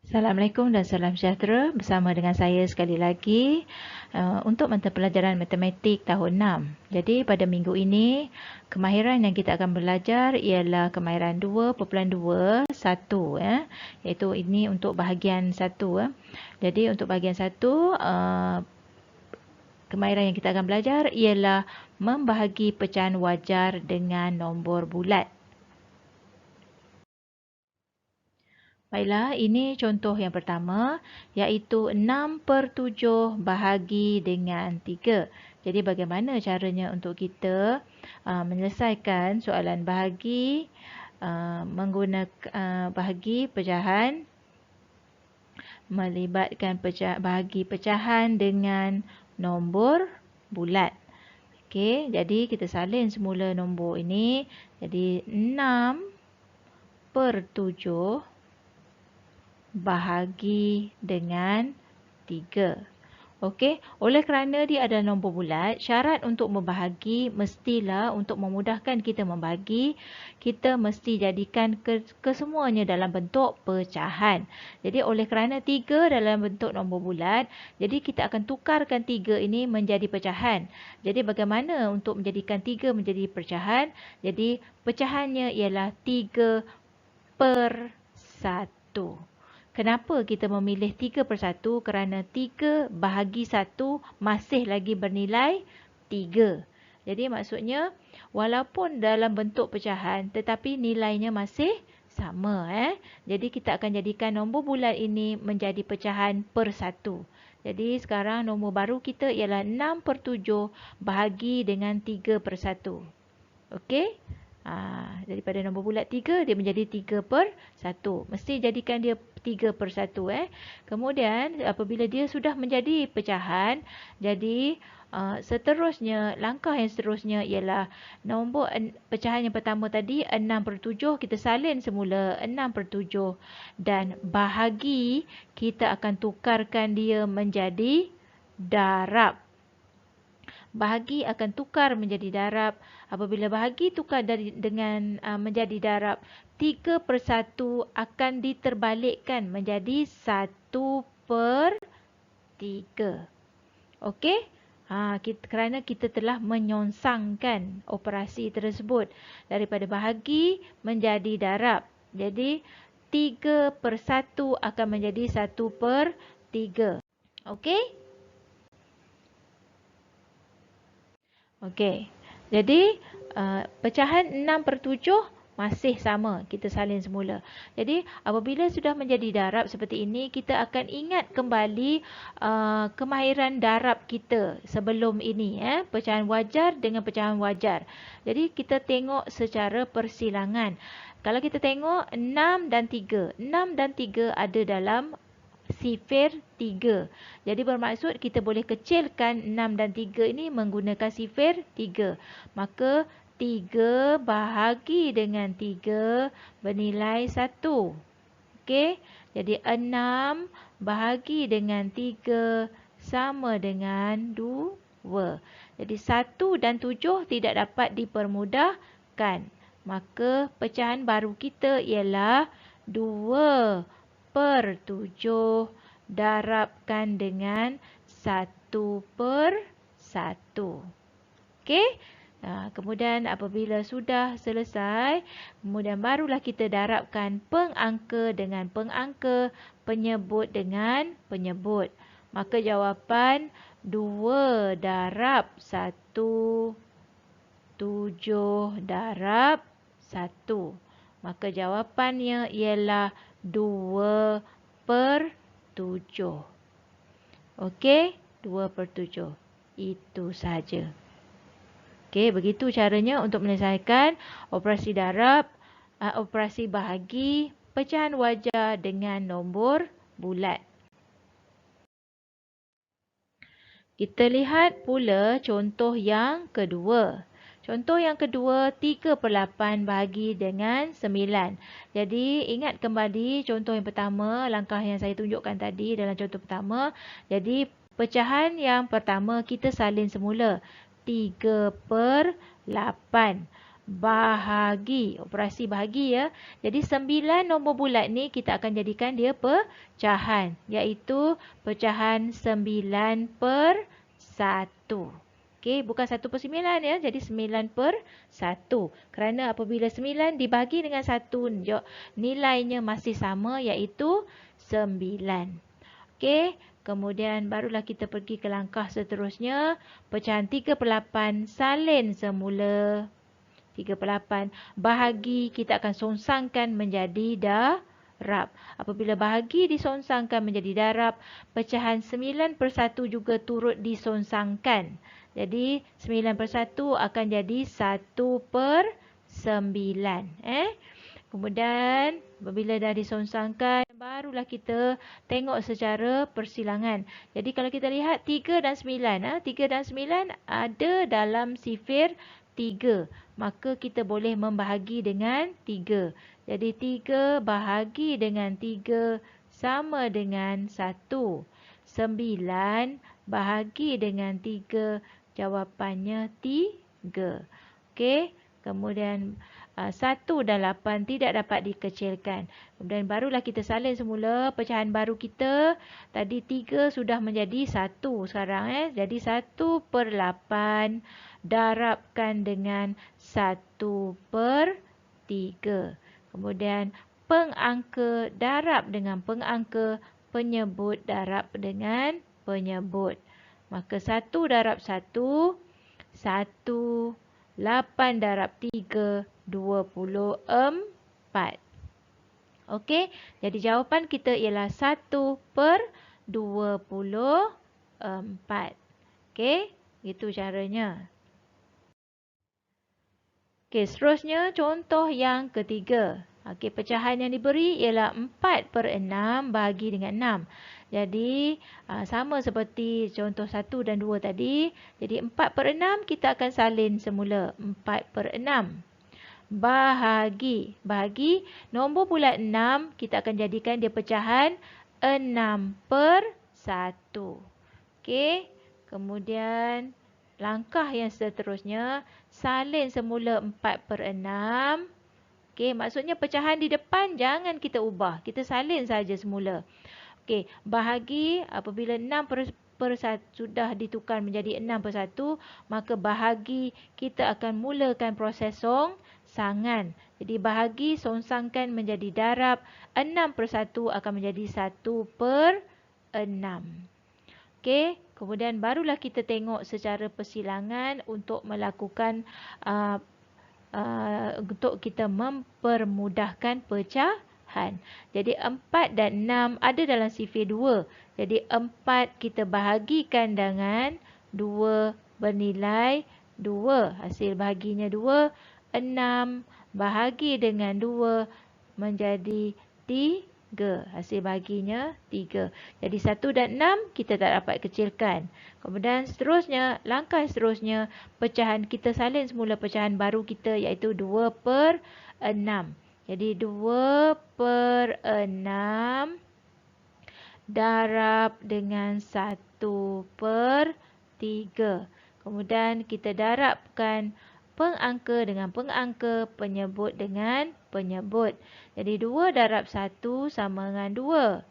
Assalamualaikum dan salam sejahtera. Bersama dengan saya sekali lagi untuk mata pelajaran matematik tahun 6. Jadi pada minggu ini kemahiran yang kita akan belajar ialah kemahiran 2.2 1 iaitu ini untuk bahagian 1 Jadi untuk bahagian 1 kemahiran yang kita akan belajar ialah membahagi pecahan wajar dengan nombor bulat. Baiklah, ini contoh yang pertama, iaitu 6/7 bahagi dengan 3. Jadi bagaimana caranya untuk kita menyelesaikan soalan bahagi menggunakan bahagi pecahan, melibatkan bahagi pecahan dengan nombor bulat. Okey, jadi kita salin semula nombor ini. Jadi 6/7 bahagi dengan 3. Okey, oleh kerana dia adalah nombor bulat, syarat untuk membahagi mestilah untuk memudahkan kita membahagi, kita mesti jadikan kesemuanya dalam bentuk pecahan. Jadi oleh kerana 3 dalam bentuk nombor bulat, jadi kita akan tukarkan 3 ini menjadi pecahan. Jadi bagaimana untuk menjadikan 3 menjadi pecahan? Jadi pecahannya ialah 3/1. Kenapa kita memilih 3/1? Kerana 3 bahagi 1 masih lagi bernilai 3. Jadi maksudnya walaupun dalam bentuk pecahan tetapi nilainya masih sama. Jadi kita akan jadikan nombor bulat ini menjadi pecahan per 1. Jadi sekarang nombor baru kita ialah 6/7 bahagi dengan 3/1. Okey? Daripada nombor bulat 3, dia menjadi 3/1. Mesti jadikan dia 3/1. Kemudian, apabila dia sudah menjadi pecahan, jadi seterusnya, langkah yang seterusnya ialah nombor pecahan yang pertama tadi, 6/7, kita salin semula 6/7. Dan bahagi, kita akan tukarkan dia menjadi darab. Bahagi akan tukar menjadi darab. Apabila bahagi tukar menjadi darab, 3/1 akan diterbalikkan menjadi 1/3. Okey? Kerana kita telah menyongsangkan operasi tersebut daripada bahagi menjadi darab. Jadi 3/1 akan menjadi 1/3. Okey? Okey. Jadi pecahan 6/7 masih sama. Kita salin semula. Jadi apabila sudah menjadi darab seperti ini, kita akan ingat kembali kemahiran darab kita sebelum ini. Pecahan wajar dengan pecahan wajar. Jadi kita tengok secara persilangan. Kalau kita tengok 6 dan 3. 6 dan 3 ada dalam sifir 3. Jadi bermaksud kita boleh kecilkan 6 dan 3 ini menggunakan sifir 3. Maka 3 bahagi dengan 3 bernilai 1. Okey. Jadi 6 bahagi dengan 3 sama dengan 2. Jadi 1 dan 7 tidak dapat dipermudahkan. Maka pecahan baru kita ialah 2/7 darabkan dengan 1/1. Okey? Kemudian apabila sudah selesai, kemudian barulah kita darabkan pengangka dengan pengangka, penyebut dengan penyebut. Maka jawapan 2 darab 1, 7 darab 1. Maka jawapannya ialah 2/7. Okey? 2/7. Itu saja. Okey, begitu caranya untuk menyelesaikan operasi darab, operasi bahagi, pecahan wajar dengan nombor bulat. Kita lihat pula contoh yang kedua. Contoh yang kedua, 3/8 bahagi dengan 9. Jadi, ingat kembali contoh yang pertama, langkah yang saya tunjukkan tadi dalam contoh pertama. Jadi, pecahan yang pertama kita salin semula. 3/8. bahagi. Operasi bahagi ya. Jadi 9 nombor bulat ni kita akan jadikan dia pecahan. Iaitu pecahan 9 per 1. Okey, bukan 1 per 9 ya. Jadi 9 per 1. Kerana apabila 9 dibahagi dengan 1, nilainya masih sama iaitu 9. Okey, kemudian barulah kita pergi ke langkah seterusnya. Pecahan 3 per 8 salin semula. 3 per 8 bahagi kita akan songsangkan menjadi darab. Apabila bahagi disongsangkan menjadi darab, pecahan 9 per 1 juga turut disongsangkan. Jadi 9 per 1 akan jadi 1 per 9. Kemudian apabila dah disongsangkan, barulah kita tengok secara persilangan. Jadi kalau kita lihat 3 dan 9, 3 dan 9 ada dalam sifir 3. Maka kita boleh membahagi dengan 3. Jadi 3 bahagi dengan 3 sama dengan 1. 9 bahagi dengan 3, jawapannya 3. Okey, kemudian 1 dan 8 tidak dapat dikecilkan. Kemudian barulah kita salin semula pecahan baru kita. Tadi 3 sudah menjadi 1 sekarang. Jadi 1 per 8 darabkan dengan 1 per 3. Kemudian pengangka darab dengan pengangka, penyebut darab dengan penyebut. Maka 1 darab 1, 1. 8 darab 3, 24. Okey, jadi jawapan kita ialah 1 per 24. Okey, itu caranya. Okey, seterusnya contoh yang ketiga. Okey, pecahan yang diberi ialah 4 per 6 bahagi dengan 6. Jadi, sama seperti contoh 1 dan 2 tadi. Jadi, 4 per 6 kita akan salin semula. 4 per 6. Bahagi. Bahagi, nombor bulat 6 kita akan jadikan dia pecahan 6 per 1. Okey, kemudian langkah yang seterusnya, salin semula 4 per 6. Okey, maksudnya pecahan di depan jangan kita ubah. Kita salin saja semula. Okey, bahagi apabila 6 per 1 sudah ditukar menjadi 6 per 1, maka bahagi kita akan mulakan proses songsangan. Jadi bahagi songsangkan menjadi darab, 6 per 1 akan menjadi 1 per 6. Okey, kemudian barulah kita tengok secara persilangan untuk melakukan untuk kita mempermudahkan pecahan. Jadi 4 dan 6 ada dalam sifir 2. Jadi 4 kita bahagikan dengan 2 bernilai 2. Hasil bahaginya 2. 6 bahagi dengan 2 menjadi 3. Hasil bahaginya 3. Jadi 1 dan 6 kita tak dapat kecilkan. Kemudian seterusnya, langkah seterusnya, pecahan kita salin semula pecahan baru kita iaitu 2 per 6. Jadi 2 per 6 darab dengan 1 per 3. Kemudian kita darabkan pengangka dengan pengangka, penyebut dengan penyebut. Jadi 2 darab 1 sama dengan 2.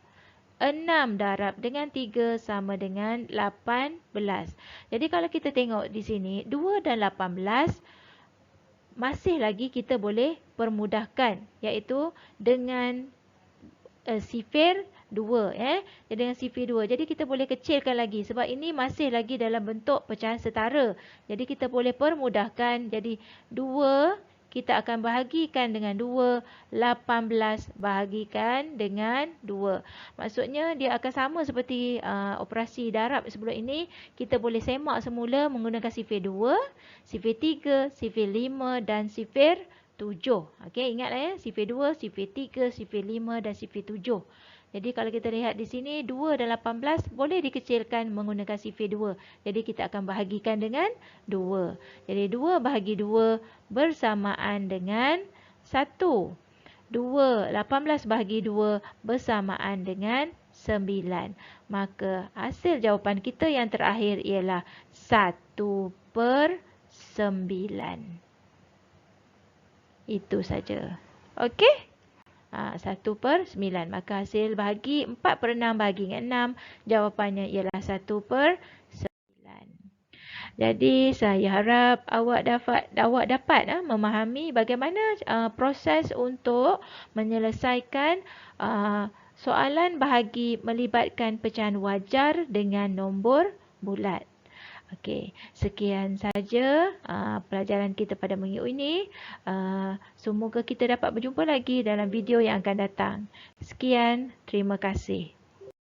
6 darab dengan 3 sama dengan 18. Jadi kalau kita tengok di sini, 2 dan 18 masih lagi kita boleh permudahkan. Iaitu dengan sifir 2. Jadi dengan sifir 2. Jadi kita boleh kecilkan lagi. Sebab ini masih lagi dalam bentuk pecahan setara. Jadi kita boleh permudahkan. Jadi 2 kita akan bahagikan dengan 2. 18 bahagikan dengan 2. Maksudnya dia akan sama seperti operasi darab sebelum ini. Kita boleh semak semula menggunakan sifir 2, sifir 3, sifir 5 dan sifir 7. Okey, ingatlah ya. Sifir 2, sifir 3, sifir 5 dan sifir 7. Jadi kalau kita lihat di sini 2 dan 18 boleh dikecilkan menggunakan sifir 2. Jadi kita akan bahagikan dengan 2. Jadi 2 bahagi 2 bersamaan dengan 1. 2, 18 bahagi 2 bersamaan dengan 9. Maka hasil jawapan kita yang terakhir ialah 1 per 9. Itu saja. Okey? 1/9. Maka hasil bahagi 4/6 bahagi dengan 6. Jawapannya ialah 1/9. Jadi saya harap awak dapat memahami bagaimana proses untuk menyelesaikan soalan bahagi melibatkan pecahan wajar dengan nombor bulat. Okey, sekian saja pelajaran kita pada minggu ini. Semoga kita dapat berjumpa lagi dalam video yang akan datang. Sekian, terima kasih.